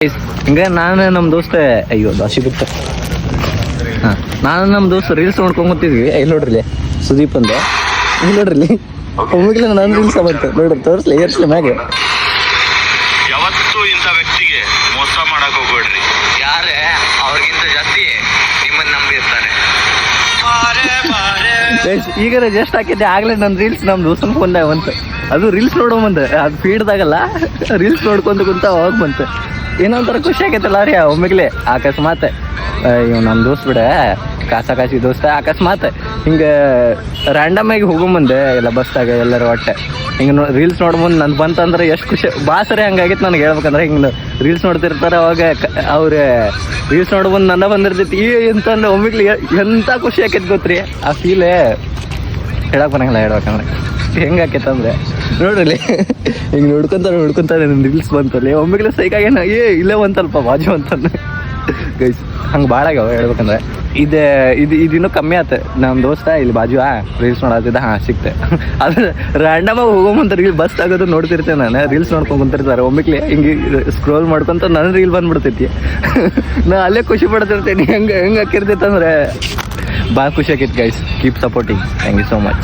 ಹಿಂಗೆ ನಾನು ನಮ್ಮ ದೋಸ್ತ ಅಯ್ಯೋ ದಾಸಿ ಬಿತ್ತ ಹಾಂ ನಾನು ನಮ್ಮ ದೋಸ್ತ ರೀಲ್ಸ್ ನೋಡ್ಕೊಂಬತ್ತಿದ್ವಿ ಇಲ್ಲಿ ನೋಡ್ರಿ ಸುದೀಪ್ ಅಂದ ಇಲ್ಲಿ ನೋಡ್ರಿ ಒಮ್ಮಿಗ್ಲ ನನ್ನ ರೀಲ್ಸ್ ಬಂತು ನೋಡ್ರಿ ತೋರಿಸ್ಲಿ ಏರ್ಸ್ಲಿ ಮ್ಯಾಗೆ ಯಾವತ್ತೂ ಇಂಥ ವ್ಯಕ್ತಿಗೆ ಮೋಸ ಮಾಡಕ್ ಹೋಗ್ಬೇಡ್ರಿ. ಯಾರೇ ಅವ್ರಿಗಿಂತ ಜಾಸ್ತಿ ನಿಮ್ಮನ್ನ ನಂಬಿರ್ತಾರೆ. ಈಗ ಜಸ್ಟ್ ಹಾಕಿದ್ದೆ ಆಗ್ಲೇ ನನ್ನ ರೀಲ್ಸ್ ನಮ್ಮ ದೋಸ್ತನ ಫೋನ್ದಾಗ ಬಂತು. ಅದು ರೀಲ್ಸ್ ನೋಡೋಮಂದ ಅದು ಫೀಡ್ದಾಗಲ್ಲ ರೀಲ್ಸ್ ನೋಡ್ಕೊಂತ ಕುಂತ ಅವಾಗ ಬಂತು. ಏನೋ ಒಂಥರ ಖುಷಿ ಆಗೈತಲ್ಲ ರೀ ಒಮ್ಮಿಗ್ಲೆ ಅಕಸ್ಮಾತ್ ಇವ್ ನಮ್ಮ ದೋಸ್ತ್ ಬಿಡ ಕಾಸಿ ದೋಸ್ತ ಅಕಸ್ಮಾತ್ ಹಿಂಗೆ ರ್ಯಾಂಡಮ್ ಆಗಿ ಹೋಗೊಂಬಂದೆ ಎಲ್ಲ ಬಸ್ದಾಗ ಎಲ್ಲರ ಒಟ್ಟೆ ಹಿಂಗೆ ರೀಲ್ಸ್ ನೋಡ್ಬಂದು ನಂದು ಬಂತಂದ್ರೆ ಎಷ್ಟು ಖುಷಿ ಬಾಸರೆ ಹಂಗಾಗಿತ್ತು ನನಗೆ ಹೇಳ್ಬೇಕಂದ್ರೆ ಹಿಂಗೆ ರೀಲ್ಸ್ ನೋಡ್ತಿರ್ತಾರೆ ಅವಾಗ ಅವ್ರ ರೀಲ್ಸ್ ನೋಡ್ಬಂದು ನನ್ನ ಬಂದಿರ್ತೈತಿ ಎಂತಂದ್ರೆ ಒಮ್ಮಿಗ್ಲಿ ಎಂಥ ಖುಷಿ ಆಕೈತಿ ಗೊತ್ತ್ರಿ ಆ ಫೀಲೇ ಹೇಳಕ್ ಬರಂಗಿಲ್ಲ ಹೇಳ್ಬೇಕಂದ್ರೆ ಹೆಂಗೆ ಆಕೈತಂದ್ರೆ ನೋಡ್ರಿ ಹಿಂಗೆ ನೋಡ್ಕೊಂತ ನನ್ನ ರೀಲ್ಸ್ ಬಂತಲ್ಲಿ ಒಮ್ಮಿಗ್ಲೆ ಸೈಕಾಗೇನ ಇಲ್ಲೇ ಬಂತಲ್ಪ ಬಾಜು ಅಂತಂದು ಗೈಸ್ ಹಂಗೆ ಭಾಳ ಆಗ್ಯಾವ ಹೇಳ್ಬೇಕಂದ್ರೆ ಇದಿನ್ನೂ ಕಮ್ಮಿ ಆಯ್ತು. ನಮ್ಮ ದೋಸ್ತ ಇಲ್ಲಿ ಬಾಜು ರೀಲ್ಸ್ ನೋಡತ್ತಿದ್ದ ಸಿಕ್ತೆ ಅದು ರ್ಯಾಂಡಮಾಗಿ ಹೋಗೋಮಂತ ರೀಲ್ ಬಸ್ ಆಗೋದು ನೋಡ್ತಿರ್ತೇನೆ ನಾನು ರೀಲ್ಸ್ ನೋಡ್ಕೊಂಡು ಕುಂತಿರ್ತಾರೆ ಒಮ್ಮಿಗ್ಲೆ ಹಿಂಗೆ ಸ್ಕ್ರೋಲ್ ಮಾಡ್ಕೊಂತ ನನ್ನ ರೀಲ್ ಬಂದ್ಬಿಡ್ತೈತಿ ನಾ ಅಲ್ಲೇ ಖುಷಿ ಪಡ್ತಿರ್ತೇನೆ ಹೆಂಗೆ ಹಾಕಿರ್ತೈತೆ ಅಂದರೆ ಭಾಳ ಖುಷಿ ಆಕೈತಿ guys. Keep supporting, thank you so much.